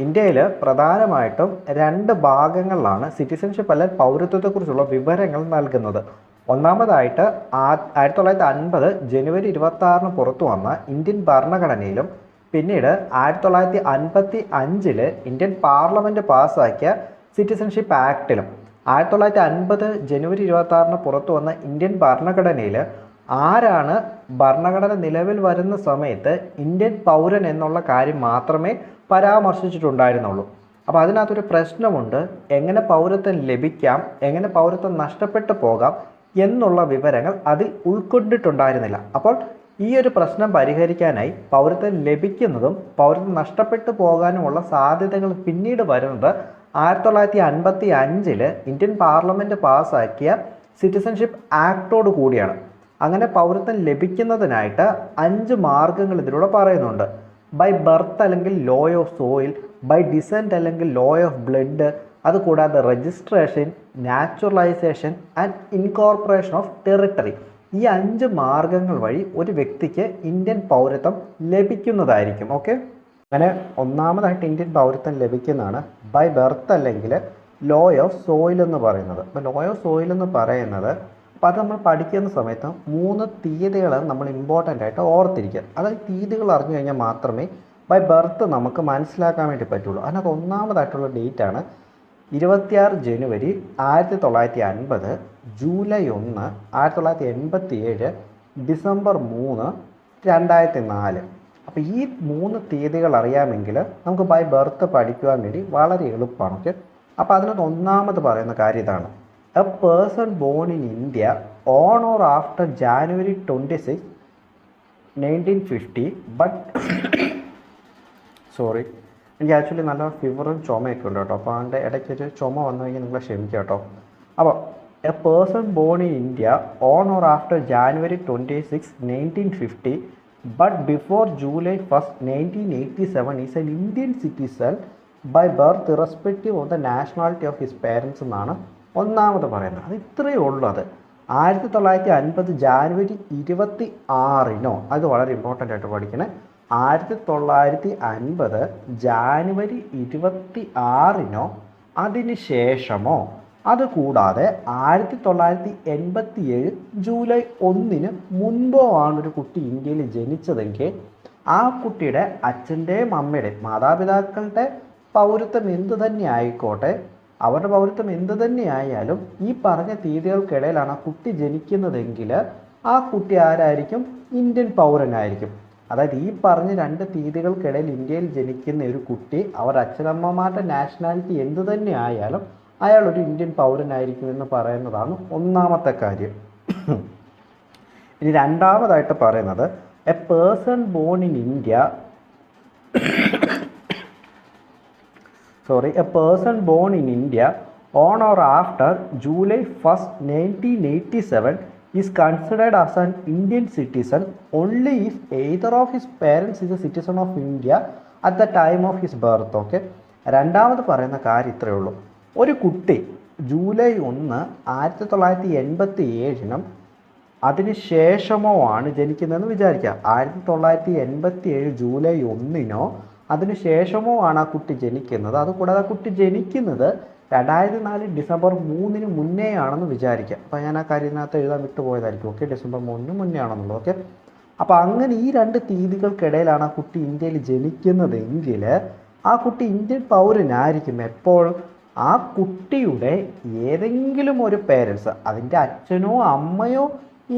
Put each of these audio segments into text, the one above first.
ഇന്ത്യയിൽ പ്രധാനമായിട്ടും രണ്ട് ഭാഗങ്ങളിലാണ് സിറ്റിസൺഷിപ്പ് അല്ലെങ്കിൽ പൗരത്വത്തെക്കുറിച്ചുള്ള വിവരങ്ങൾ നൽകുന്നത്. ഒന്നാമതായിട്ട് 1950 ജനുവരി 26 പുറത്തു വന്ന ഇന്ത്യൻ ഭരണഘടനയിലും പിന്നീട് 1955 ഇന്ത്യൻ പാർലമെൻറ്റ് പാസ്സാക്കിയ സിറ്റിസൺഷിപ്പ് ആക്ടിലും 1950 ജനുവരി 26 പുറത്തു വന്ന ഇന്ത്യൻ ഭരണഘടനയിൽ ആരാണ് ഭരണഘടന നിലവിൽ വരുന്ന സമയത്ത് ഇന്ത്യൻ പൗരൻ എന്നുള്ള കാര്യം മാത്രമേ പരാമർശിച്ചിട്ടുണ്ടായിരുന്നുള്ളൂ. അപ്പോൾ അതിനകത്തൊരു പ്രശ്നമുണ്ട്, എങ്ങനെ പൗരത്വം ലഭിക്കാം, എങ്ങനെ പൗരത്വം നഷ്ടപ്പെട്ടു പോകാം എന്നുള്ള വിവരങ്ങൾ അതിൽ ഉൾക്കൊണ്ടിട്ടുണ്ടായിരുന്നില്ല. അപ്പോൾ ഈ ഒരു പ്രശ്നം പരിഹരിക്കാനായി പൗരത്വം ലഭിക്കുന്നതും പൗരത്വം നഷ്ടപ്പെട്ടു പോകാനുമുള്ള സാധ്യതകൾ പിന്നീട് വരുന്നത് 1955 ഇന്ത്യൻ പാർലമെൻറ്റ് പാസ്സാക്കിയ സിറ്റിസൺഷിപ്പ് ആക്ടോട് കൂടിയാണ്. അങ്ങനെ പൗരത്വം ലഭിക്കുന്നതിനായിട്ട് 5 മാർഗങ്ങൾ ഇതിലൂടെ പറയുന്നുണ്ട്. ബൈ ബർത്ത് അല്ലെങ്കിൽ law of soil, by descent അല്ലെങ്കിൽ ലോ ഓഫ് ബ്ലഡ്, അതുകൂടാതെ registration, naturalisation and incorporation of territory. ഈ 5 മാർഗങ്ങൾ വഴി ഒരു വ്യക്തിക്ക് ഇന്ത്യൻ പൗരത്വം ലഭിക്കുന്നതായിരിക്കും. ഓക്കെ, അങ്ങനെ ഒന്നാമതായിട്ട് ഇന്ത്യൻ പൗരത്വം ലഭിക്കുന്നതാണ് ബൈ ബർത്ത് അല്ലെങ്കിൽ ലോ ഓഫ് സോയിൽ എന്ന് പറയുന്നത്. അപ്പോൾ ലോ ഓഫ് സോയിൽ എന്ന് പറയുന്നത്, അപ്പോൾ അത് നമ്മൾ പഠിക്കുന്ന സമയത്ത് 3 തീയതികൾ നമ്മൾ ഇമ്പോർട്ടൻ്റ് ആയിട്ട് ഓർത്തിരിക്കുക. അതായത് തീയതികൾ അറിഞ്ഞു കഴിഞ്ഞാൽ മാത്രമേ ബൈ ബർത്ത് നമുക്ക് മനസ്സിലാക്കാൻ വേണ്ടി പറ്റുള്ളൂ. അതിനകത്ത് ഒന്നാമതായിട്ടുള്ള ഡേറ്റാണ് 26 ജനുവരി 1950, ജൂലൈ 1 1987, ഡിസംബർ 3 2004. അപ്പോൾ ഈ 3 തീയതികൾ അറിയാമെങ്കിൽ നമുക്ക് ബൈ ബർത്ത് പഠിക്കുവാൻ വേണ്ടി വളരെ എളുപ്പമാണ്. ഓക്കെ, അപ്പോൾ അതിനകത്ത് ഒന്നാമത് പറയുന്ന കാര്യം ഇതാണ്: A person born in India on or after January 26, 1950 but sorry, എനിക്ക് ആക്ച്വലി നല്ല ഫീവറും ചുമയൊക്കെ ഉണ്ട് കേട്ടോ. അപ്പോൾ അതിൻ്റെ ഇടയ്ക്കൊരു ചുമ വന്നു കഴിഞ്ഞാൽ നിങ്ങൾ ക്ഷമിക്കുക കേട്ടോ. അപ്പോൾ a person born in India on or after January 26, 1950 but before July 1, 1987 is an Indian citizen by birth irrespective of the nationality of his parents എന്നാണ് ഒന്നാമത് പറയുന്നത്. അത് ഇത്രയേ ഉള്ളൂ. അത് 1950 ജാനുവരി 26, അത് വളരെ ഇമ്പോർട്ടൻ്റ് ആയിട്ട് പഠിക്കണേ, 1950 ജാനുവരി 26 അതിന് ശേഷമോ അതുകൂടാതെ 1987 ജൂലൈ 1 മുൻപോ ആണ് ഒരു കുട്ടി ഇന്ത്യയിൽ ജനിച്ചതെങ്കിൽ ആ കുട്ടിയുടെ അച്ഛൻ്റെയും അമ്മയുടെയും മാതാപിതാക്കളുടെ പൗരത്വം എന്തു തന്നെ ആയിക്കോട്ടെ, അവരുടെ പൗരത്വം എന്തു തന്നെ ആയാലും ഈ പറഞ്ഞ തീയതികൾക്കിടയിലാണ് ആ കുട്ടി ജനിക്കുന്നതെങ്കിൽ ആ കുട്ടി ആരായിരിക്കും? ഇന്ത്യൻ പൗരനായിരിക്കും. അതായത് ഈ പറഞ്ഞ 2 തീയതികൾക്കിടയിൽ ഇന്ത്യയിൽ ജനിക്കുന്ന ഒരു കുട്ടി അവർ അച്ഛനമ്മമാരുടെ നാഷണാലിറ്റി എന്തു തന്നെ ആയാലും അയാൾ ഒരു ഇന്ത്യൻ പൗരനായിരിക്കും എന്ന് പറയുന്നതാണ് ഒന്നാമത്തെ കാര്യം. ഇനി രണ്ടാമതായിട്ട് പറയുന്നത് a person born in India a person born in India on or after July 1, 1987 is considered as an Indian citizen only if either of his parents is a citizen of India at the time of his birth. Okay, രണ്ടാമത് പറയുന്ന കാര്യം ഇത്രയേ ഉള്ളൂ. ഒരു കുട്ടി July 1, 1987 അതിന് ശേഷമോ ആണ് ജനിക്കുന്നതെന്ന് വിചാരിക്കുക. 1987 ജൂലൈ 1 അതിന് ശേഷമോ ആണ് ആ കുട്ടി ജനിക്കുന്നത്. അതുകൂടാതെ ആ കുട്ടി ജനിക്കുന്നത് 2004 ഡിസംബർ 3 മുന്നേ ആണെന്ന് വിചാരിക്കുക. അപ്പോൾ ഞാൻ ആ കാര്യത്തിനകത്ത് എഴുതാൻ വിട്ടുപോയതായിരിക്കും. ഓക്കെ, ഡിസംബർ 3 മുന്നേ ആണെന്നുള്ളത്. ഓക്കെ, അപ്പോൾ അങ്ങനെ ഈ 2 തീയതികൾക്കിടയിലാണ് ആ കുട്ടി ഇന്ത്യയിൽ ജനിക്കുന്നതെങ്കിൽ ആ കുട്ടി ഇന്ത്യൻ പൗരനായിരിക്കും. എപ്പോൾ? ആ കുട്ടിയുടെ ഏതെങ്കിലും ഒരു പേരൻസ്, അതിൻ്റെ അച്ഛനോ അമ്മയോ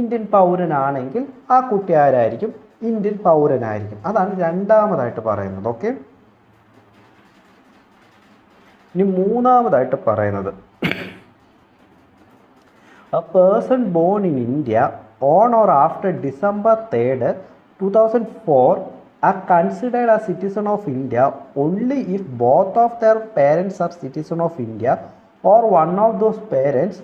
ഇന്ത്യൻ പൗരനാണെങ്കിൽ ആ കുട്ടി ആരായിരിക്കും? ഇന്ത്യൻ പൗരനായിരിക്കും. അതാണ് രണ്ടാമതായിട്ട് പറയുന്നത്. ഓക്കെ, ഇനി മൂന്നാമതായിട്ട് പറയുന്നത് a person born in India on or after December 3, 2004 are considered as citizen of India only if both of their parents are citizen of India or one of those parents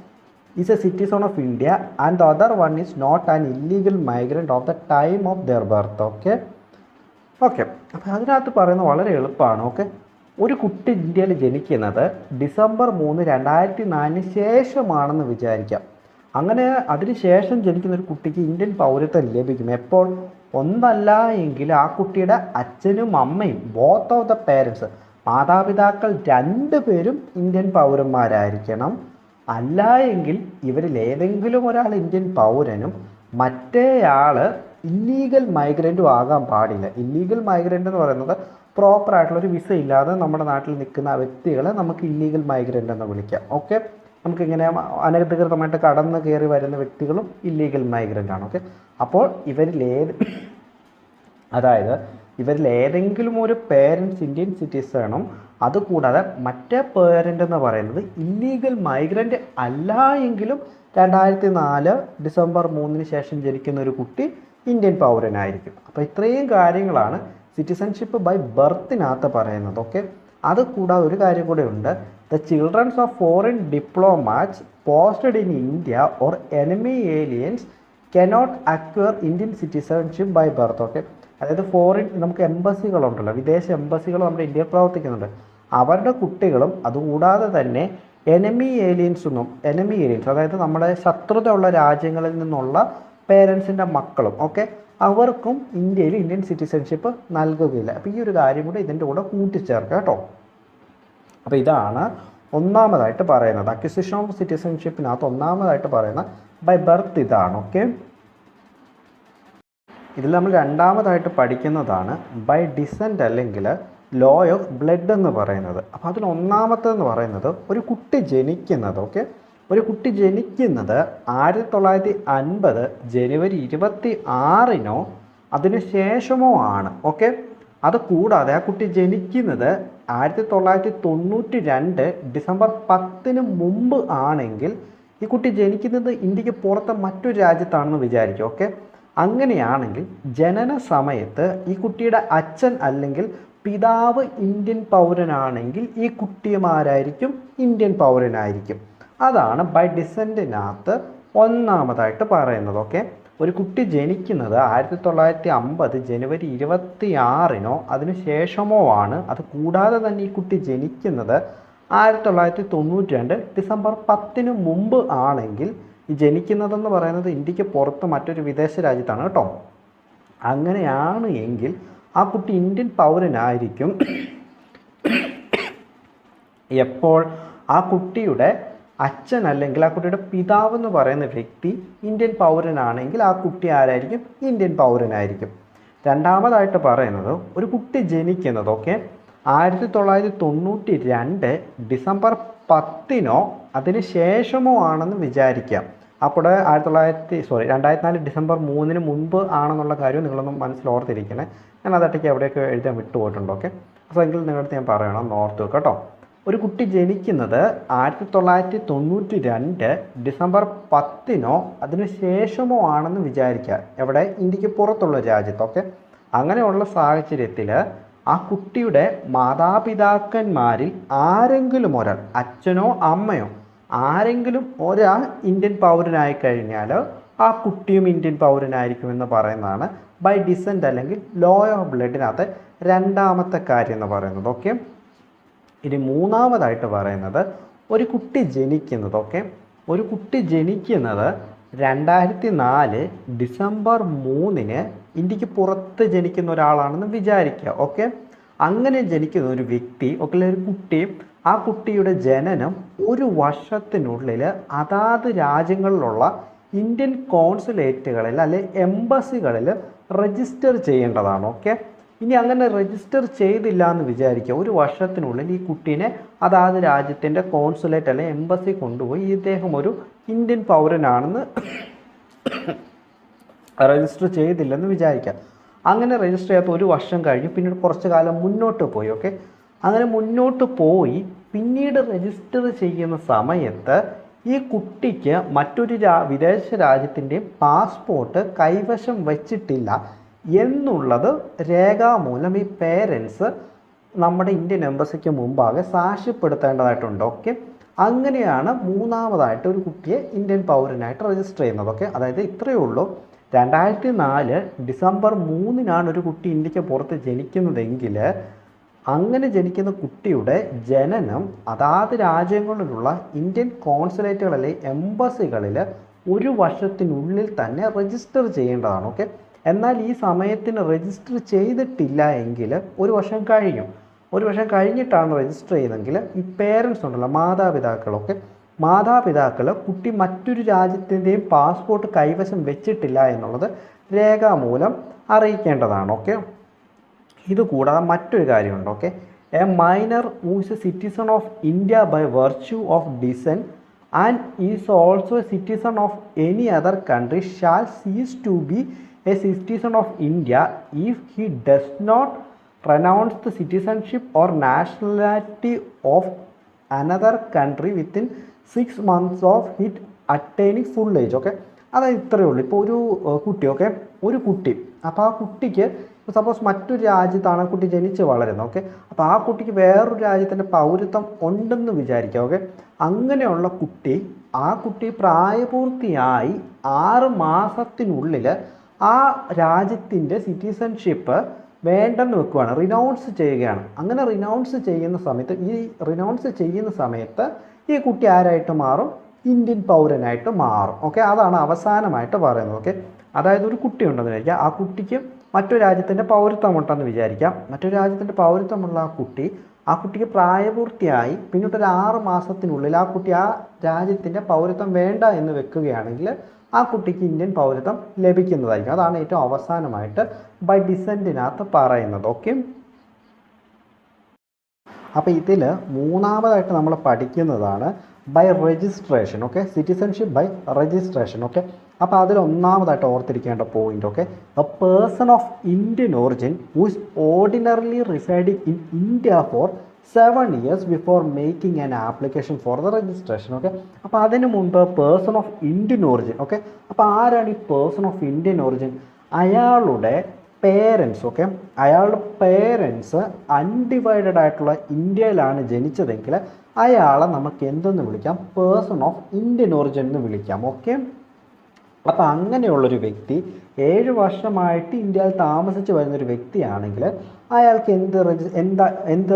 is a citizen of India and the other one is not an illegal migrant of the time of their birth. Okay, അപ്പോൾ അതിനകത്ത് പറയുന്നത് വളരെ എളുപ്പമാണ്. Okay, ഒരു കുട്ടി ഇന്ത്യയിൽ ജനിക്കുന്നത് December 3, 2004 ശേഷമാണെന്ന് വിചാരിക്കാം. അങ്ങനെ അതിനുശേഷം ജനിക്കുന്ന ഒരു കുട്ടിക്ക് ഇന്ത്യൻ പൗരത്വം ലഭിക്കും. എപ്പോൾ? ഒന്നല്ല എങ്കിൽ ആ കുട്ടിയുടെ അച്ഛനും അമ്മയും ബോത്ത് ഓഫ് ദ പേരൻസ്, മാതാപിതാക്കൾ രണ്ടുപേരും ഇന്ത്യൻ പൗരന്മാരായിരിക്കണം. അല്ല എങ്കിൽ ഇവരിൽ ഏതെങ്കിലും ഒരാൾ ഇന്ത്യൻ പൗരനും മറ്റേയാൾ ഇല്ലീഗൽ മൈഗ്രൻറ്റും ആകാൻ പാടില്ല. ഇല്ലീഗൽ മൈഗ്രൻ്റ് എന്ന് പറയുന്നത് പ്രോപ്പറായിട്ടുള്ളൊരു വിസ ഇല്ലാതെ നമ്മുടെ നാട്ടിൽ നിൽക്കുന്ന വ്യക്തികളെ നമുക്ക് ഇല്ലീഗൽ മൈഗ്രൻ്റ് എന്ന് വിളിക്കാം. ഓക്കെ, നമുക്കിങ്ങനെ അനധികൃതമായിട്ട് കടന്നു കയറി വരുന്ന വ്യക്തികളും ഇല്ലീഗൽ മൈഗ്രൻ്റ് ആണ്. ഓക്കെ, അപ്പോൾ ഇവരിൽ ഏതെങ്കിലും ഒരു പേരൻസ് ഇന്ത്യൻ സിറ്റിസണും അതുകൂടാതെ മറ്റേ പേരൻ്റ് എന്ന് പറയുന്നത് ഇല്ലീഗൽ മൈഗ്രൻ്റ് അല്ല എങ്കിലും 2004 ഡിസംബർ 3 ശേഷം ജനിക്കുന്ന ഒരു കുട്ടി ഇന്ത്യൻ പൗരനായിരിക്കും. അപ്പോൾ ഇത്രയും കാര്യങ്ങളാണ് സിറ്റിസൺഷിപ്പ് ബൈ ബർത്തിനകത്ത് പറയുന്നത്. ഓക്കെ, അതുകൂടാതെ ഒരു കാര്യം കൂടെ ഉണ്ട്. The childrens of foreign diplomats posted in India or enemy aliens cannot acquire Indian citizenship by birth. Okay, അതായത് ഫോറിൻ നമുക്ക് എംബസികളുണ്ടല്ലോ, വിദേശ എംബസികൾ നമ്മുടെ ഇന്ത്യയിൽ പ്രവർത്തിക്കുന്നുണ്ട്. അവരുടെ കുട്ടികളും അതുകൂടാതെ തന്നെ എനിമി ഏലിയൻസ് അതായത് നമ്മുടെ ശത്രുതയുള്ള രാജ്യങ്ങളിൽ നിന്നുള്ള പേരൻസിൻ്റെ മക്കളും ഒക്കെ അവർക്കും ഇന്ത്യയിൽ ഇന്ത്യൻ സിറ്റിസൺഷിപ്പ് നൽകുകയില്ല. അപ്പോൾ ഈ ഒരു കാര്യം കൂടെ ഇതിൻ്റെ കൂടെ കൂട്ടിച്ചേർക്കുക കേട്ടോ. അപ്പോൾ ഇതാണ് ഒന്നാമതായിട്ട് പറയുന്നത്. അക്വിസിഷൻ ഓഫ് സിറ്റിസൺഷിപ്പിനകത്ത് ഒന്നാമതായിട്ട് പറയുന്ന ബൈ ബർത്ത് ഇതാണ്. ഓക്കെ, ഇതിൽ നമ്മൾ രണ്ടാമതായിട്ട് പഠിക്കുന്നതാണ് ബൈ ഡിസെൻറ്റ് അല്ലെങ്കിൽ ലോ ഓഫ് ബ്ലഡ് എന്ന് പറയുന്നത്. അപ്പോൾ അതിൽ ഒന്നാമത്തേന്ന് പറയുന്നത് ഒരു കുട്ടി ജനിക്കുന്നത്. ഓക്കെ, ഒരു കുട്ടി ജനിക്കുന്നത് 1950 ജനുവരി 26 അതിന് ശേഷമോ ആണ്. ഓക്കെ, അത് കൂടാതെ ആ കുട്ടി ജനിക്കുന്നത് 1992 ഡിസംബർ 10 മുമ്പ് ആണെങ്കിൽ ഈ കുട്ടി ജനിക്കുന്നത് ഇന്ത്യക്ക് പുറത്ത് മറ്റൊരു രാജ്യത്താണെന്ന് വിചാരിക്കും. ഓക്കെ, അങ്ങനെയാണെങ്കിൽ ജനന സമയത്ത് ഈ കുട്ടിയുടെ അച്ഛൻ അല്ലെങ്കിൽ പിതാവ് ഇന്ത്യൻ പൗരനാണെങ്കിൽ ഈ കുട്ടിമാരായിരിക്കും ഇന്ത്യൻ പൗരനായിരിക്കും. അതാണ് ബൈ ഡിസെൻറ്റിനകത്ത് ഒന്നാമതായിട്ട് പറയുന്നത്. ഓക്കെ, ഒരു കുട്ടി ജനിക്കുന്നത് 1950 ജനുവരി 26 അതിന് ശേഷമോ ആണ്. അത് കൂടാതെ തന്നെ ഈ കുട്ടി ജനിക്കുന്നത് 1992 ഡിസംബർ 10 മുമ്പ് ആണെങ്കിൽ ഈ ജനിക്കുന്നതെന്ന് പറയുന്നത് ഇന്ത്യക്ക് പുറത്ത് മറ്റൊരു വിദേശ രാജ്യത്താണ് കേട്ടോ. അങ്ങനെയാണ് എങ്കിൽ ആ കുട്ടി ഇന്ത്യൻ പൗരനായിരിക്കും എപ്പോൾ ആ കുട്ടിയുടെ അച്ഛൻ അല്ലെങ്കിൽ ആ കുട്ടിയുടെ പിതാവ് എന്ന് പറയുന്ന വ്യക്തി ഇന്ത്യൻ പൗരനാണെങ്കിൽ ആ കുട്ടി ആരായിരിക്കും? ഇന്ത്യൻ പൗരനായിരിക്കും. രണ്ടാമതായിട്ട് പറയുന്നത് ഒരു കുട്ടി ജനിക്കുന്നത് 1992 ഡിസംബർ 10 അതിന് ശേഷമോ ആണെന്ന് വിചാരിക്കാം. അപ്പോൾ 2004 ഡിസംബർ 3 മുൻപ് ആണെന്നുള്ള കാര്യം നിങ്ങളൊന്ന് മനസ്സിലോർത്തിരിക്കണേ. ഞാൻ അതട്ടയ്ക്ക് എവിടെയൊക്കെ എഴുതാൻ വിട്ടുപോയിട്ടുണ്ട്. ഓക്കെ, അപ്പോൾ എങ്കിൽ നിങ്ങളുടെ ഞാൻ പറയണം, ഓർത്ത് വെക്കുക കേട്ടോ. ഒരു കുട്ടി ജനിക്കുന്നത് 1992 ഡിസംബർ 10 അതിന് ശേഷമോ ആണെന്ന് വിചാരിക്കുക. എവിടെ? ഇന്ത്യക്ക് പുറത്തുള്ള രാജ്യത്ത്. ഓക്കെ, അങ്ങനെയുള്ള സാഹചര്യത്തിൽ ആ കുട്ടിയുടെ മാതാപിതാക്കന്മാരിൽ ആരെങ്കിലും ഒരാൾ, അച്ഛനോ അമ്മയോ ആരെങ്കിലും ഒരാൾ ഇന്ത്യൻ പൗരനായി കഴിഞ്ഞാൽ ആ കുട്ടിയും ഇന്ത്യൻ പൗരനായിരിക്കുമെന്ന് പറയുന്നതാണ് ബൈ ഡിസെൻറ്റ് അല്ലെങ്കിൽ ലോ ഓഫ് ബ്ലഡിനകത്ത് രണ്ടാമത്തെ കാര്യം എന്ന് പറയുന്നത്. ഓക്കെ, ഇനി മൂന്നാമതായിട്ട് പറയുന്നത് ഒരു കുട്ടി ജനിക്കുന്നത്. ഒരു കുട്ടി ജനിക്കുന്നത് 2004 ഡിസംബർ 3 ഇന്ത്യക്ക് പുറത്ത് ജനിക്കുന്ന ഒരാളാണെന്ന് വിചാരിക്കുക. ഓക്കെ, അങ്ങനെ ജനിക്കുന്ന ഒരു വ്യക്തി, ഒരു കുട്ടി, ആ കുട്ടിയുടെ ജനനം ഒരു വർഷത്തിനുള്ളിൽ അതാത് രാജ്യങ്ങളിലുള്ള ഇന്ത്യൻ കോൺസുലേറ്റുകളിൽ അല്ലെങ്കിൽ എംബസികളിൽ രജിസ്റ്റർ ചെയ്യേണ്ടതാണ്. ഓക്കെ, ഇനി അങ്ങനെ രജിസ്റ്റർ ചെയ്തില്ല എന്ന് വിചാരിക്കുക, ഒരു വർഷത്തിനുള്ളിൽ ഈ കുട്ടീനെ അതാത് രാജ്യത്തിൻ്റെ കോൺസുലേറ്റ് അല്ലെങ്കിൽ എംബസി കൊണ്ടുപോയി ഇദ്ദേഹം ഒരു ഇന്ത്യൻ പൗരനാണെന്ന് രജിസ്റ്റർ ചെയ്തില്ലെന്ന് വിചാരിക്കാം. അങ്ങനെ രജിസ്റ്റർ ചെയ്യാത്ത ഒരു വർഷം കഴിഞ്ഞ് പിന്നീട് കുറച്ച് കാലം മുന്നോട്ട് പോയി. ഓക്കെ, അങ്ങനെ മുന്നോട്ട് പോയി പിന്നീട് രജിസ്റ്റർ ചെയ്യുന്ന സമയത്ത് ഈ കുട്ടിക്ക് മറ്റൊരു വിദേശ രാജ്യത്തിൻ്റെ പാസ്പോർട്ട് കൈവശം വച്ചിട്ടില്ല എന്നുള്ളത് രേഖാമൂലം ഈ പേരൻസ് നമ്മുടെ ഇന്ത്യൻ എംബസിക്ക് മുമ്പാകെ സാക്ഷ്യപ്പെടുത്തേണ്ടതായിട്ടുണ്ട്. ഓക്കെ, അങ്ങനെയാണ് മൂന്നാമതായിട്ട് ഒരു കുട്ടിയെ ഇന്ത്യൻ പൗരനായിട്ട് രജിസ്റ്റർ ചെയ്യുന്നത്. ഓക്കെ, അതായത് ഇത്രയേ ഉള്ളൂ. 2004 ഡിസംബർ 3 ഒരു കുട്ടി ഇന്ത്യക്ക് പുറത്ത് ജനിക്കുന്നതെങ്കിൽ അങ്ങനെ ജനിക്കുന്ന കുട്ടിയുടെ ജനനം അതാത് രാജ്യങ്ങളിലുള്ള ഇന്ത്യൻ കോൺസുലേറ്റുകളിലെ എംബസികളിൽ ഒരു വർഷത്തിനുള്ളിൽ തന്നെ രജിസ്റ്റർ ചെയ്യേണ്ടതാണ്. ഓക്കെ, എന്നാൽ ഈ സമയത്തിന് രജിസ്റ്റർ ചെയ്തിട്ടില്ല എങ്കിൽ ഒരു വർഷം കഴിഞ്ഞു. ഒരു വർഷം കഴിഞ്ഞിട്ടാണ് രജിസ്റ്റർ ചെയ്യുന്നതെങ്കിൽ ഈ പേരൻസ് ഉണ്ടല്ലോ, മാതാപിതാക്കൾ കുട്ടി മറ്റൊരു രാജ്യത്തിൻ്റെയും പാസ്പോർട്ട് കൈവശം വെച്ചിട്ടില്ല എന്നുള്ളത് രേഖാമൂലം അറിയിക്കേണ്ടതാണ്. ഓക്കെ, ഇതുകൂടാതെ മറ്റൊരു കാര്യമുണ്ട്. Okay, a minor who is a citizen of India by virtue of descent and is also a citizen of any other country shall cease to be a citizen of India if he does not renounce the citizenship or nationality of another country within 6 months of it attaining full age. Okay, അതായത് ഇത്രയേ ഉള്ളൂ. ഇപ്പോൾ ഒരു കുട്ടി, okay, ഒരു കുട്ടി, അപ്പോൾ ആ കുട്ടിക്ക് സപ്പോസ് മറ്റൊരു രാജ്യത്താണ് ആ കുട്ടി ജനിച്ച് വളരുന്നത്. ഓക്കെ, അപ്പോൾ ആ കുട്ടിക്ക് വേറൊരു രാജ്യത്തിൻ്റെ പൗരത്വം ഉണ്ടെന്ന് വിചാരിക്കുക. ഓക്കെ, അങ്ങനെയുള്ള കുട്ടി, ആ കുട്ടി പ്രായപൂർത്തിയായി 6 മാസത്തിനുള്ളിൽ ആ രാജ്യത്തിൻ്റെ സിറ്റിസൺഷിപ്പ് വേണ്ടെന്ന് വെക്കുകയാണ്, റിനൗൺസ് ചെയ്യുകയാണ്. അങ്ങനെ റിനൗൺസ് ചെയ്യുന്ന സമയത്ത് ഈ കുട്ടി ആരായിട്ട് മാറും? ഇന്ത്യൻ പൗരനായിട്ട് മാറും. ഓക്കെ, അതാണ് അവസാനമായിട്ട് പറയുന്നത്. ഓക്കെ, അതായത് ഒരു കുട്ടി ഉണ്ടെന്ന് വിചാരിക്കുക, ആ കുട്ടിക്ക് മറ്റൊരു രാജ്യത്തിൻ്റെ പൗരത്വം ഉണ്ടെന്ന് വിചാരിക്കാം. മറ്റൊരു രാജ്യത്തിൻ്റെ പൗരത്വമുള്ള ആ കുട്ടിക്ക് പ്രായപൂർത്തിയായി പിന്നീട്ടൊരു 6 മാസത്തിനുള്ളിൽ ആ കുട്ടി ആ രാജ്യത്തിൻ്റെ പൗരത്വം വേണ്ട എന്ന് വെക്കുകയാണെങ്കിൽ ആ കുട്ടിക്ക് ഇന്ത്യൻ പൗരത്വം ലഭിക്കുന്നതായിരിക്കും. അതാണ് ഏറ്റവും അവസാനമായിട്ട് ബൈ ഡിസെൻറ്റിനകത്ത് പറയുന്നത്. ഓക്കെ, അപ്പോൾ ഇതിൽ മൂന്നാമതായിട്ട് നമ്മൾ പഠിക്കുന്നതാണ് by registration. Okay, citizenship by registration. Okay, അപ്പോൾ അതിൽ ഒന്നാമതായിട്ട് ഓർത്തിരിക്കേണ്ട point, okay, a person of Indian origin who is ordinarily residing in India for 7 years before making an application for the registration. Okay, അപ്പോൾ അതിന് മുൻപ് person of Indian origin. Okay, അപ്പോൾ ആരാണ് ഈ പേഴ്സൺ ഓഫ് ഇന്ത്യൻ ഒറിജിൻ? അയാളുടെ parents. Okay, അയാളുടെ parents undivided ആയിട്ടുള്ള ഇന്ത്യയിലാണ് ജനിച്ചതെങ്കിൽ അയാളെ നമുക്ക് എന്തെന്ന് വിളിക്കാം? പേഴ്സൺ ഓഫ് ഇന്ത്യൻ ഒറിജിൻ എന്ന് വിളിക്കാം. ഓക്കെ, അപ്പോൾ അങ്ങനെയുള്ളൊരു വ്യക്തി 7 വർഷമായിട്ട് ഇന്ത്യയിൽ താമസിച്ച് വരുന്നൊരു വ്യക്തിയാണെങ്കിൽ അയാൾക്ക് എന്ത്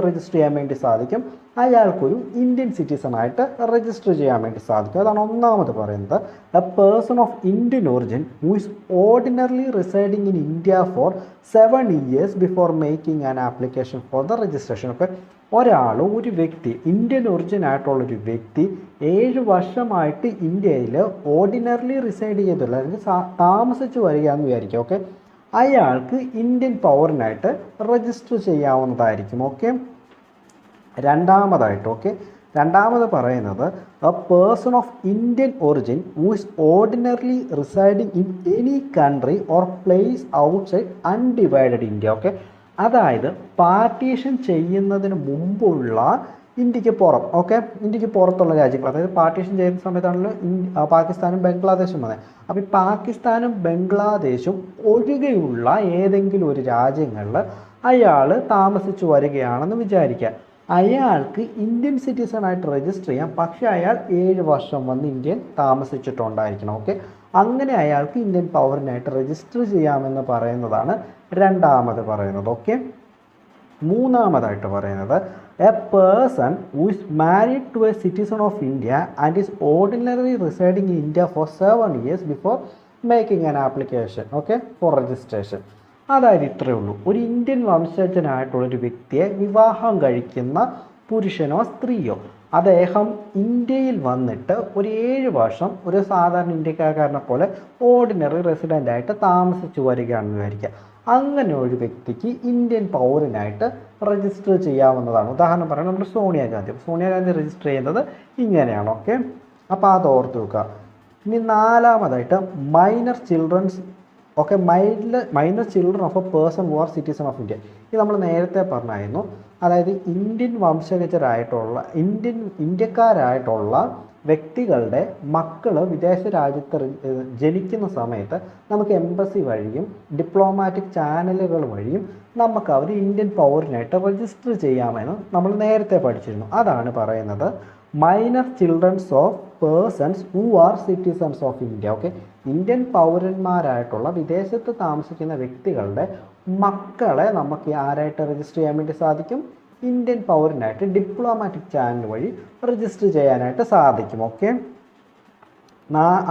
രജിസ്റ്റർ ചെയ്യാൻ വേണ്ടി സാധിക്കും? അയാൾക്കൊരു ഇന്ത്യൻ സിറ്റിസണായിട്ട് രജിസ്റ്റർ ചെയ്യാൻ വേണ്ടി സാധിക്കും. അതാണ് ഒന്നാമത് പറയുന്നത്. A person of Indian origin who is ordinarily residing in India for 7 years before making an application for the registration. ഒക്കെ, ഒരു വ്യക്തി, ഇന്ത്യൻ ഒറിജിൻ ആയിട്ടുള്ളൊരു വ്യക്തി 7 വർഷമായിട്ട് ഇന്ത്യയിൽ ഓർഡിനറിലി റിസൈഡ് ചെയ്തുള്ള, അല്ലെങ്കിൽ താമസിച്ച് വരികയെന്ന് വിചാരിക്കും. ഓക്കെ, അയാൾക്ക് ഇന്ത്യൻ പൗരനായിട്ട് രജിസ്റ്റർ ചെയ്യാവുന്നതായിരിക്കും. ഓക്കെ, രണ്ടാമത് പറയുന്നത് a person of Indian origin who is ordinarily residing in any country or place outside undivided India. Okay, അതായത് പാർട്ടീഷൻ ചെയ്യുന്നതിന് മുമ്പുള്ള ഇന്ത്യക്ക് പുറം. ഓക്കെ, ഇന്ത്യക്ക് പുറത്തുള്ള രാജ്യങ്ങൾ, അതായത് പാർട്ടീഷൻ ചെയ്യുന്ന സമയത്താണല്ലോ പാകിസ്ഥാനും ബംഗ്ലാദേശും വന്നത്. അപ്പോൾ ഈ പാകിസ്ഥാനും ബംഗ്ലാദേശും ഒഴികെയുള്ള ഏതെങ്കിലും ഒരു രാജ്യങ്ങളിൽ അയാൾ താമസിച്ചു വരികയാണെന്ന് വിചാരിക്കുക. അയാൾക്ക് ഇന്ത്യൻ സിറ്റിസണായിട്ട് രജിസ്റ്റർ ചെയ്യാം, പക്ഷേ അയാൾ 7 വർഷം വന്ന് ഇന്ത്യയിൽ താമസിച്ചിട്ടുണ്ടായിരിക്കണം. ഓക്കെ, അങ്ങനെ അയാൾക്ക് ഇന്ത്യൻ പൗരനായിട്ട് രജിസ്റ്റർ ചെയ്യാമെന്ന് പറയുന്നതാണ് രണ്ടാമത് പറയുന്നത്. ഓക്കെ, മൂന്നാമതായിട്ട് പറയുന്നത് a person who is married to a citizen of India and is ordinary residing in India for 7 years before making an application. Okay, for registration. അതായത് ഇത്രയേ ഉള്ളൂ. ഒരു ഇന്ത്യൻ വംശജനായിട്ടുള്ളൊരു വ്യക്തിയെ വിവാഹം കഴിക്കുന്ന പുരുഷനോ സ്ത്രീയോ അദ്ദേഹം ഇന്ത്യയിൽ വന്നിട്ട് ഒരു 7 വർഷം ഒരു സാധാരണ ഇന്ത്യക്കാരനെ പോലെ ഓർഡിനറി റെസിഡൻ്റായിട്ട് താമസിച്ചു വരികയാണെന്ന് വിചാരിക്കുക. അങ്ങനെ ഒരു വ്യക്തിക്ക് ഇന്ത്യൻ പൗരനായിട്ട് രജിസ്റ്റർ ചെയ്യാവുന്നതാണ്. ഉദാഹരണം പറയാൻ നമ്മുടെ സോണിയാഗാന്ധി രജിസ്റ്റർ ചെയ്യുന്നത് ഇങ്ങനെയാണ്. ഓക്കെ, അപ്പോൾ അത് ഓർത്ത് വെക്കുക. ഇനി നാലാമതായിട്ട് minor childrens. Okay, minor children of a person who are citizen of India. ഇത് നമ്മൾ നേരത്തെ പറഞ്ഞായിരുന്നു. അതായത് ഇന്ത്യൻ വംശജരായിട്ടുള്ള ഇന്ത്യക്കാരായിട്ടുള്ള വ്യക്തികളുടെ മക്കൾ വിദേശ രാജ്യത്ത് ജനിക്കുന്ന സമയത്ത് നമുക്ക് എംബസി വഴിയും ഡിപ്ലോമാറ്റിക് ചാനലുകൾ വഴിയും നമുക്ക് അവർ ഇന്ത്യൻ പൗരനായിട്ട് രജിസ്റ്റർ ചെയ്യാമെന്ന് നമ്മൾ നേരത്തെ പഠിച്ചിരുന്നു. അതാണ് പറയുന്നത് minor childrens of persons who are citizens of India. Okay, Indian പൗരന്മാരായിട്ടുള്ള വിദേശത്ത് താമസിക്കുന്ന വ്യക്തികളുടെ മക്കളെ നമുക്ക് ആരായിട്ട് രജിസ്റ്റർ ചെയ്യാൻ വേണ്ടി സാധിക്കും? ഇന്ത്യൻ പൗരനായിട്ട് ഡിപ്ലോമാറ്റിക് ചാനൽ വഴി രജിസ്റ്റർ ചെയ്യാനായിട്ട് സാധിക്കും. ഓക്കെ,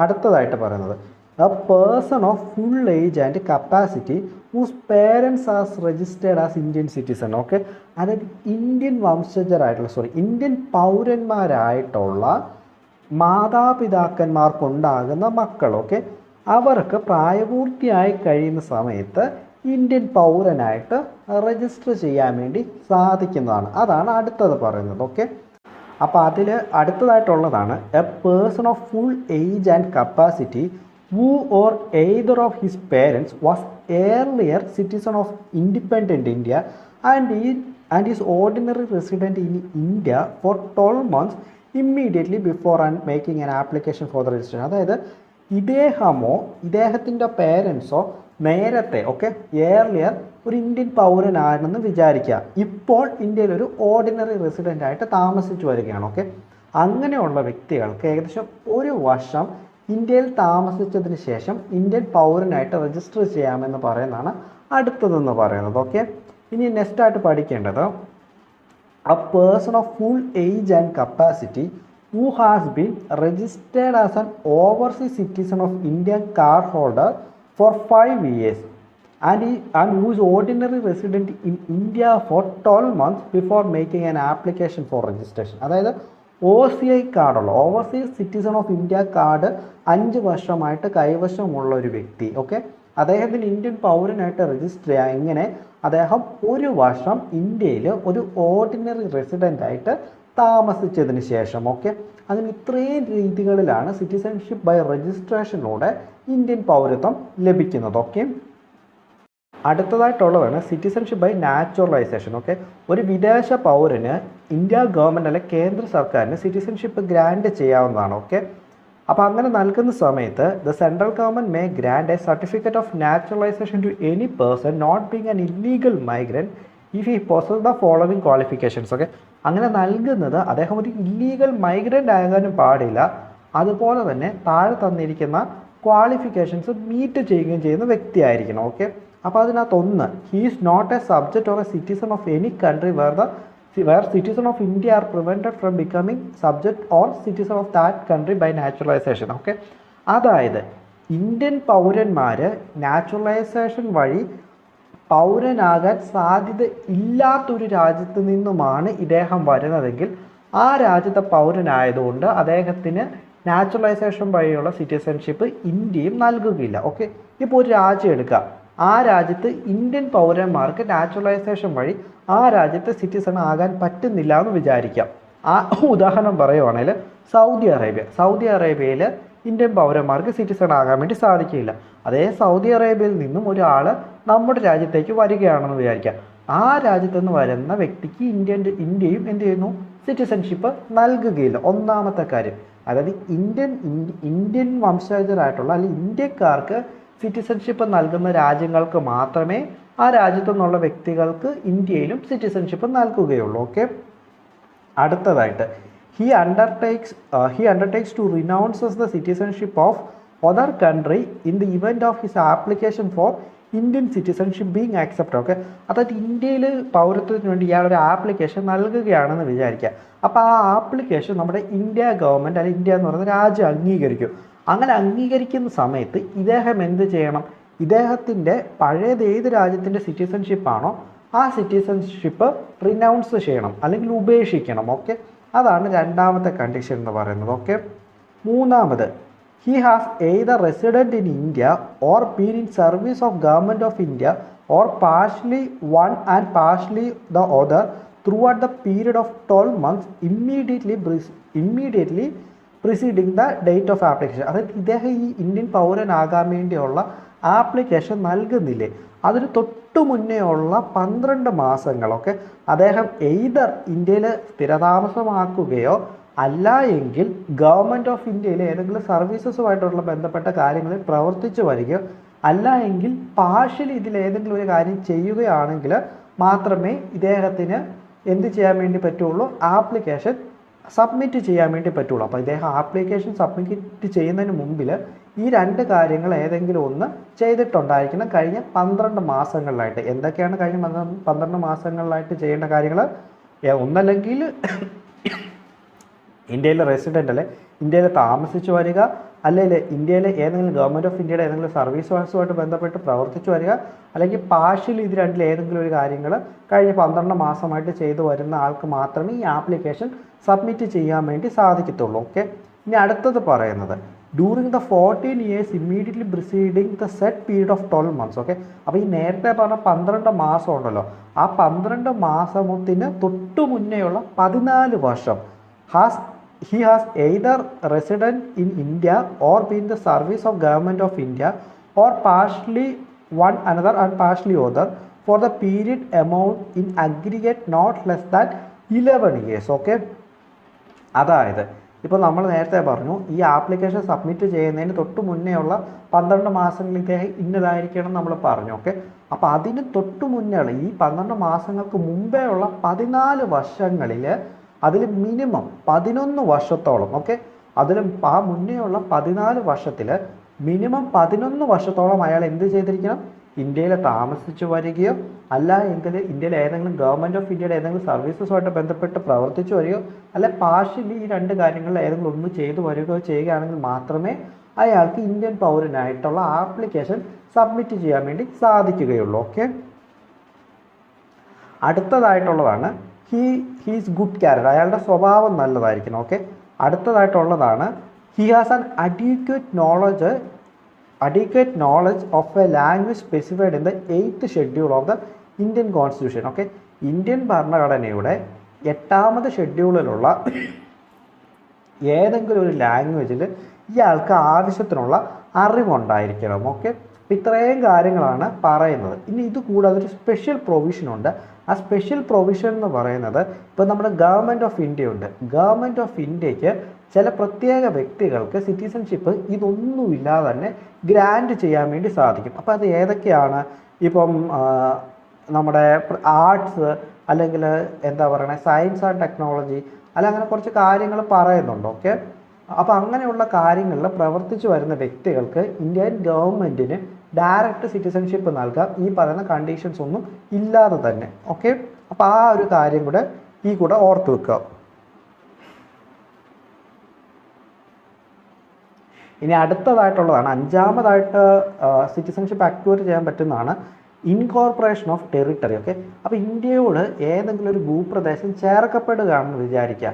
അടുത്തതായിട്ട് പറയുന്നത് a person of full age and capacity whose parents as registered as Indian citizen. Okay, അതായത് ഇന്ത്യൻ പൗരന്മാരായിട്ടുള്ള മാതാപിതാക്കന്മാർക്കുണ്ടാകുന്ന മക്കൾ. ഓക്കെ, അവർക്ക് പ്രായപൂർത്തിയായി കഴിയുന്ന സമയത്ത് ഇന്ത്യൻ പൗരനായിട്ട് രജിസ്റ്റർ ചെയ്യാൻ വേണ്ടി സാധിക്കുന്നതാണ്. അതാണ് അടുത്തത് പറയുന്നത്. ഓക്കെ, അപ്പോൾ അതിൽ അടുത്തതായിട്ടുള്ളതാണ് a person of full age and capacity who or either of his parents was earlier citizen of independent India and is ordinary resident in India for 12 months immediately before and making an application for the registration. അതായത് ഇദ്ദേഹത്തിൻ്റെ പേരൻസോ നേരത്തെ earlier ഒരു Indian പൗരനാണെന്ന് വിചാരിക്കുക, ഇപ്പോൾ ഇന്ത്യയിൽ ഒരു ordinary resident ആയിട്ട് താമസിച്ചു വരികയാണ്. ഓക്കെ, അങ്ങനെയുള്ള വ്യക്തികൾക്ക് ഏകദേശം ഒരു വർഷം ഇന്ത്യയിൽ താമസിച്ചതിന് ശേഷം ഇന്ത്യൻ പൗരനായിട്ട് രജിസ്റ്റർ ചെയ്യാമെന്ന് പറയുന്നതാണ് അടുത്തതെന്ന് പറയുന്നത്. ഓക്കെ, ഇനി നെക്സ്റ്റ് ആയിട്ട് പഠിക്കേണ്ടത് a person of full age and capacity who has been registered as an overseas citizen of Indian card holder for 5 years and who is ordinary resident in India for 12 months before making an application for registration. അതായത് OCI കാർഡുള്ള overseas citizen of India card 5 വർഷമായിട്ട് കൈവശമുള്ള ഒരു വ്യക്തി. Okay, അദ്ദേഹത്തിന് Indian പൗരനായിട്ട് register ചെയ്യാം. ഇങ്ങനെ അദ്ദേഹം ഒരു വർഷം ഇന്ത്യയിൽ ഒരു ഓർഡിനറി റെസിഡൻ്റ് ആയിട്ട് താമസിച്ചതിന് ശേഷം. ഓക്കെ, അതിന് ഇത്രയും രീതികളിലാണ് സിറ്റിസൺഷിപ്പ് ബൈ രജിസ്ട്രേഷനിലൂടെ ഇന്ത്യൻ പൗരത്വം ലഭിക്കുന്നത്. ഓക്കെ, അടുത്തതായിട്ടുള്ളതാണ് സിറ്റിസൺഷിപ്പ് ബൈ നാച്ചുറലൈസേഷൻ. ഓക്കെ, ഒരു വിദേശ പൗരന് ഇന്ത്യ ഗവൺമെൻറ് അല്ലെങ്കിൽ കേന്ദ്ര സർക്കാരിന് സിറ്റിസൺഷിപ്പ് ഗ്രാൻഡ് ചെയ്യാവുന്നതാണ്. ഓക്കെ, അപ്പോൾ അങ്ങനെ നൽകുന്ന സമയത്ത് the central government may grant a certificate of naturalisation to any person not being an illegal migrant if he possess the following qualifications. Okay, അങ്ങനെ നൽകുന്നത് അദ്ദേഹം ഒരു ഇല്ലീഗൽ മൈഗ്രൻ്റ് ആകാനും പാടില്ല, അതുപോലെ തന്നെ താഴെ തന്നിരിക്കുന്ന ക്വാളിഫിക്കേഷൻസ് മീറ്റ് ചെയ്യുകയും ചെയ്യുന്ന വ്യക്തിയായിരിക്കണം. ഓക്കെ, അപ്പോൾ അതിനകത്തൊന്ന്, he is not a subject or a citizen of any country where citizen of India are prevented from becoming subject or citizen of that country by naturalization. Okay, അതായത് Indian പൗരന്മാർ naturalisation വഴി പൗരനാകാൻ സാധ്യത ഇല്ലാത്തൊരു രാജ്യത്ത് നിന്നുമാണ് ഇദ്ദേഹം വരുന്നതെങ്കിൽ ആ രാജ്യത്തെ പൗരനായതുകൊണ്ട് അദ്ദേഹത്തിന് നാച്ചുറലൈസേഷൻ വഴിയുള്ള സിറ്റിസൺഷിപ്പ് ഇന്ത്യയും നൽകുകയില്ല. ഓക്കെ, ഇപ്പോൾ ഒരു രാജ്യം എടുക്കുക, ആ രാജ്യത്ത് ഇന്ത്യൻ പൗരന്മാർക്ക് നാച്ചുറലൈസേഷൻ വഴി ആ രാജ്യത്തെ സിറ്റിസൺ ആകാൻ പറ്റുന്നില്ല എന്ന് വിചാരിക്കാം. ആ ഉദാഹരണം പറയുവാണെങ്കിൽ സൗദി അറേബ്യയിൽ ഇന്ത്യൻ പൗരന്മാർക്ക് സിറ്റിസൺ ആകാൻ വേണ്ടി സാധിക്കില്ല. അതേ സൗദി അറേബ്യയിൽ നിന്നും ഒരാൾ നമ്മുടെ രാജ്യത്തേക്ക് വരികയാണെന്ന് വിചാരിക്കാം. ആ രാജ്യത്തു നിന്ന് വരുന്ന വ്യക്തിക്ക് ഇന്ത്യയും എന്ത് ചെയ്യുന്നു, സിറ്റിസൺഷിപ്പ് നൽകുകയില്ല. ഒന്നാമത്തെ കാര്യം, അതായത് ഇന്ത്യൻ വംശജരായിട്ടുള്ള അല്ലെങ്കിൽ ഇന്ത്യക്കാർക്ക് സിറ്റിസൺഷിപ്പ് നൽകുന്ന രാജ്യങ്ങൾക്ക് മാത്രമേ ആ രാജ്യത്തു നിന്നുള്ള വ്യക്തികൾക്ക് ഇന്ത്യയിലും സിറ്റിസൺഷിപ്പ് നൽകുകയുള്ളൂ. ഓക്കെ, അടുത്തതായിട്ട് he undertakes to renounces the citizenship of other country in the event of his application for Indian citizenship being accepted. Okay, അതായത് ഇന്ത്യയിൽ പൗരത്വത്തിന് വേണ്ടി ഇയാളൊരു ആപ്ലിക്കേഷൻ നൽകുകയാണെന്ന് വിചാരിക്കുക. അപ്പോൾ ആ ആപ്ലിക്കേഷൻ നമ്മുടെ ഇന്ത്യ ഗവൺമെൻറ് അല്ലെങ്കിൽ ഇന്ത്യ എന്ന് പറയുന്ന രാജ്യം അംഗീകരിക്കും. അങ്ങനെ അംഗീകരിക്കുന്ന സമയത്ത് ഇദ്ദേഹം എന്ത് ചെയ്യണം, ഇദ്ദേഹത്തിൻ്റെ പഴയത് ഏത് രാജ്യത്തിൻ്റെ സിറ്റിസൺഷിപ്പാണോ ആ സിറ്റിസൺഷിപ്പ് റിനൗൺസ് ചെയ്യണം അല്ലെങ്കിൽ ഉപേക്ഷിക്കണം. ഓക്കെ, അതാണ് രണ്ടാമത്തെ കണ്ടീഷൻ എന്ന് പറയുന്നത്. ഓക്കെ, മൂന്നാമത്, he has either resident in India or been in service of government of India or partially one and partially the other through out the period of 12 months immediately preceding the date of application. അതായത് ഇദ്ദേഹം ഈ Indian പൗരനാകാൻ വേണ്ടിയുള്ള application നൽകുന്നില്ലേ, അതിന് തൊട്ടു മുന്നേ ഉള്ള 12 മാസങ്ങളൊക്കെ അദ്ദേഹം either ഇന്ത്യയിൽ സ്ഥിരതാമസമാക്കുകയോ അല്ല എങ്കിൽ ഗവൺമെൻറ് ഓഫ് ഇന്ത്യയിലെ ഏതെങ്കിലും സർവീസസുമായിട്ടുള്ള ബന്ധപ്പെട്ട കാര്യങ്ങളിൽ പ്രവർത്തിച്ചു വരികയോ അല്ല എങ്കിൽ പാർഷ്യലി ഇതിലേതെങ്കിലും ഒരു കാര്യം ചെയ്യുകയാണെങ്കിൽ മാത്രമേ ഇദ്ദേഹത്തിന് എന്ത് ചെയ്യാൻ വേണ്ടി പറ്റുള്ളൂ, ആപ്ലിക്കേഷൻ സബ്മിറ്റ് ചെയ്യാൻ വേണ്ടി പറ്റുള്ളൂ. അപ്പോൾ ഇദ്ദേഹം ആപ്ലിക്കേഷൻ സബ്മിറ്റ് ചെയ്യുന്നതിന് മുമ്പിൽ ഈ 2 കാര്യങ്ങൾ ഏതെങ്കിലും ഒന്ന് ചെയ്തിട്ടുണ്ടായിരിക്കണം കഴിഞ്ഞ 12 മാസങ്ങളിലായിട്ട്. എന്തൊക്കെയാണ് കഴിഞ്ഞ 12 മാസങ്ങളിലായിട്ട് ചെയ്യേണ്ട കാര്യങ്ങൾ? ഒന്നല്ലെങ്കിൽ ഇന്ത്യയിലെ റെസിഡൻ്റ് അല്ലെ ഇന്ത്യയിൽ താമസിച്ചു വരിക, അല്ലെങ്കിൽ ഇന്ത്യയിലെ ഏതെങ്കിലും ഗവൺമെൻറ് ഓഫ് ഇന്ത്യയുടെ ഏതെങ്കിലും സർവീസുമായിട്ട് ബന്ധപ്പെട്ട് പ്രവർത്തിച്ചു വരിക, അല്ലെങ്കിൽ പാർഷ്യലി ഇത് രണ്ടിൽ ഏതെങ്കിലും ഒരു കാര്യങ്ങൾ കഴിഞ്ഞ 12 മാസമായിട്ട് ചെയ്തു വരുന്ന ആൾക്ക് മാത്രമേ ഈ ആപ്ലിക്കേഷൻ സബ്മിറ്റ് ചെയ്യാൻ വേണ്ടി സാധിക്കത്തുള്ളൂ. ഓക്കെ. ഇനി അടുത്തത് പറയുന്നത് during the 14 years immediately preceding the set period of 12 months. Okay. അപ്പോൾ ഈ നേരത്തെ പറഞ്ഞ 12 മാസം ഉണ്ടല്ലോ, ആ 12 മാസത്തിന് തൊട്ടു മുന്നേയുള്ള 14 വർഷം he has either resident in India or been in the service of government of India or partially one another and partially other for the period amount in aggregate not less than 11 years. Okay. അതായത് ഇപ്പോൾ നമ്മൾ നേരത്തെ പറഞ്ഞു ഈ application submit ചെയ്യുന്നതിന് തൊട്ട് മുന്നേ ഉള്ള 12 മാസങ്ങളിൽ ഇദ്ദേഹം ഇന്നതായിരിക്കണം നമ്മൾ പറഞ്ഞു. ഓക്കെ. അപ്പോൾ അതിന് തൊട്ട് മുന്നേ ഉള്ള ഈ 12 മാസങ്ങൾക്ക് മുമ്പേ ഉള്ള 14 വർഷങ്ങളിൽ അതിൽ മിനിമം 11 വർഷത്തോളം, ഓക്കെ, അതിലും ആ മുന്നേ ഉള്ള 14 വർഷത്തിൽ മിനിമം 11 വർഷത്തോളം അയാൾ എന്ത് ചെയ്തിരിക്കണം, ഇന്ത്യയിൽ താമസിച്ചു വരികയോ അല്ല എങ്കിൽ ഇന്ത്യയിൽ ഏതെങ്കിലും ഗവൺമെൻറ് ഓഫ് ഇന്ത്യയുടെ ഏതെങ്കിലും സർവീസസുമായിട്ട് ബന്ധപ്പെട്ട് പ്രവർത്തിച്ചു വരികയോ അല്ല പാർഷ്യലി ഈ രണ്ട് കാര്യങ്ങളിൽ ഏതെങ്കിലും ഒന്ന് ചെയ്തു വരികയോ ചെയ്യുകയാണെങ്കിൽ മാത്രമേ അയാൾക്ക് ഇന്ത്യൻ പൗരനായിട്ടുള്ള ആപ്ലിക്കേഷൻ സബ്മിറ്റ് ചെയ്യാൻ വേണ്ടി സാധിക്കുകയുള്ളൂ. ഓക്കെ. അടുത്തതായിട്ടുള്ളതാണ് ഹീസ് ഗുഡ് ക്യാരക്ടർ, അയാളുടെ സ്വഭാവം നല്ലതായിരിക്കണം. ഓക്കെ. അടുത്തതായിട്ടുള്ളതാണ് he has an adequate knowledge of a language specified in the 8th schedule of the Indian Constitution. Okay. Indian ഭരണഘടനയുടെ 8ാമത് ഷെഡ്യൂളിലുള്ള ഏതെങ്കിലും ഒരു ലാംഗ്വേജിൽ ഇയാൾക്ക് ആവശ്യത്തിനുള്ള അറിവുണ്ടായിരിക്കണം. ഓക്കെ. അപ്പോൾ ഇത്രയും കാര്യങ്ങളാണ് പറയുന്നത്. ഇനി ഇത് കൂടാതെ ഒരു സ്പെഷ്യൽ പ്രൊവിഷൻ ഉണ്ട്. ആ സ്പെഷ്യൽ പ്രൊവിഷൻ എന്ന് പറയുന്നത് ഇപ്പോൾ നമ്മുടെ ഗവൺമെൻറ് ഓഫ് ഇന്ത്യ ഉണ്ട്. ഗവൺമെൻറ് ഓഫ് ഇന്ത്യക്ക് ചില പ്രത്യേക വ്യക്തികൾക്ക് സിറ്റിസൺഷിപ്പ് ഇതൊന്നുമില്ലാതെ തന്നെ ഗ്രാൻറ്റ് ചെയ്യാൻ വേണ്ടി സാധിക്കും. അപ്പോൾ അത് ഏതൊക്കെയാണ്? ഇപ്പം നമ്മുടെ ആർട്സ് അല്ലെങ്കിൽ എന്താ പറയണേ സയൻസ് ആൻഡ് ടെക്നോളജി അല്ല അങ്ങനെ കുറച്ച് കാര്യങ്ങൾ പറയുന്നുണ്ട്. ഓക്കെ. അപ്പോൾ അങ്ങനെയുള്ള കാര്യങ്ങളിൽ പ്രവർത്തിച്ചു വരുന്ന വ്യക്തികൾക്ക് ഇന്ത്യൻ ഗവൺമെൻറ്റിന് ഡയറക്റ്റ് സിറ്റിസൺഷിപ്പ് നൽകാം, ഈ പറയുന്ന കണ്ടീഷൻസ് ഒന്നും ഇല്ലാതെ തന്നെ. ഓക്കെ. അപ്പോൾ ആ ഒരു കാര്യം കൂടെ ഓർത്ത് വെക്കുക. ഇനി അടുത്തതായിട്ടുള്ളതാണ് 5ാമതായിട്ട് സിറ്റിസൺഷിപ്പ് അക്വയർ ചെയ്യാൻ പറ്റുന്നതാണ് ഇൻകോർപ്പറേഷൻ ഓഫ് ടെറിട്ടറി. ഓക്കെ. അപ്പോൾ ഇന്ത്യയോട് ഏതെങ്കിലും ഒരു ഭൂപ്രദേശം ചേർക്കപ്പെടുകയാണെന്ന് വിചാരിക്കുക.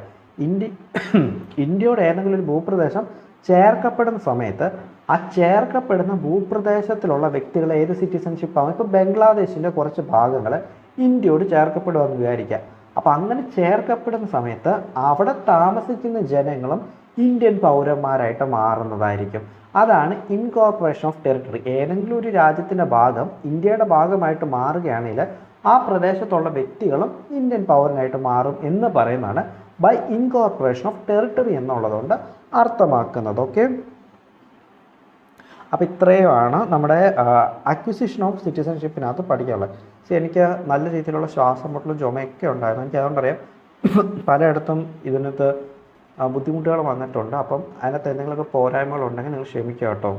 ഇന്ത്യയോട് ഏതെങ്കിലും ഒരു ഭൂപ്രദേശം ചേർക്കപ്പെടുന്ന സമയത്ത് ആ ചേർക്കപ്പെടുന്ന ഭൂപ്രദേശത്തിലുള്ള വ്യക്തികളെ ഏത് സിറ്റിസൺഷിപ്പ് ആവും? ഇപ്പോൾ ബംഗ്ലാദേശിൻ്റെ കുറച്ച് ഭാഗങ്ങൾ ഇന്ത്യയോട് ചേർക്കപ്പെടുമെന്ന് വിചാരിക്കുക. അപ്പോൾ അങ്ങനെ ചേർക്കപ്പെടുന്ന സമയത്ത് അവിടെ താമസിക്കുന്ന ജനങ്ങളും ഇന്ത്യൻ പൗരന്മാരായിട്ട് മാറുന്നതായിരിക്കും. അതാണ് ഇൻകോർപ്പറേഷൻ ഓഫ് ടെറിട്ടറി. ഏതെങ്കിലും ഒരു രാജ്യത്തിൻ്റെ ഭാഗം ഇന്ത്യയുടെ ഭാഗമായിട്ട് മാറുകയാണെങ്കിൽ ആ പ്രദേശത്തുള്ള വ്യക്തികളും ഇന്ത്യൻ പൗരനായിട്ട് മാറും എന്ന് പറയുന്നതാണ് ബൈ ഇൻകോർപ്പറേഷൻ ഓഫ് ടെറിട്ടറി എന്നുള്ളതുകൊണ്ട് അർത്ഥമാക്കുന്നത്. ഓക്കെ. അപ്പോൾ ഇത്രയുമാണ് നമ്മുടെ അക്വിസിഷൻ ഓഫ് സിറ്റിസൺഷിപ്പിനകത്ത് പഠിക്കാനുള്ളത്. എനിക്ക് നല്ല രീതിയിലുള്ള ശ്വാസം മുട്ടലും ചുമയൊക്കെ ഉണ്ടായിരുന്നു. എനിക്ക് അതുകൊണ്ടറിയാം പലയിടത്തും ഇതിനകത്ത് ബുദ്ധിമുട്ടുകൾ വന്നിട്ടുണ്ട്. അപ്പം അതിനകത്ത് എന്തെങ്കിലുമൊക്കെ പോരായ്മകളുണ്ടെങ്കിൽ നിങ്ങൾ ക്ഷമിക്കുക കേട്ടോ.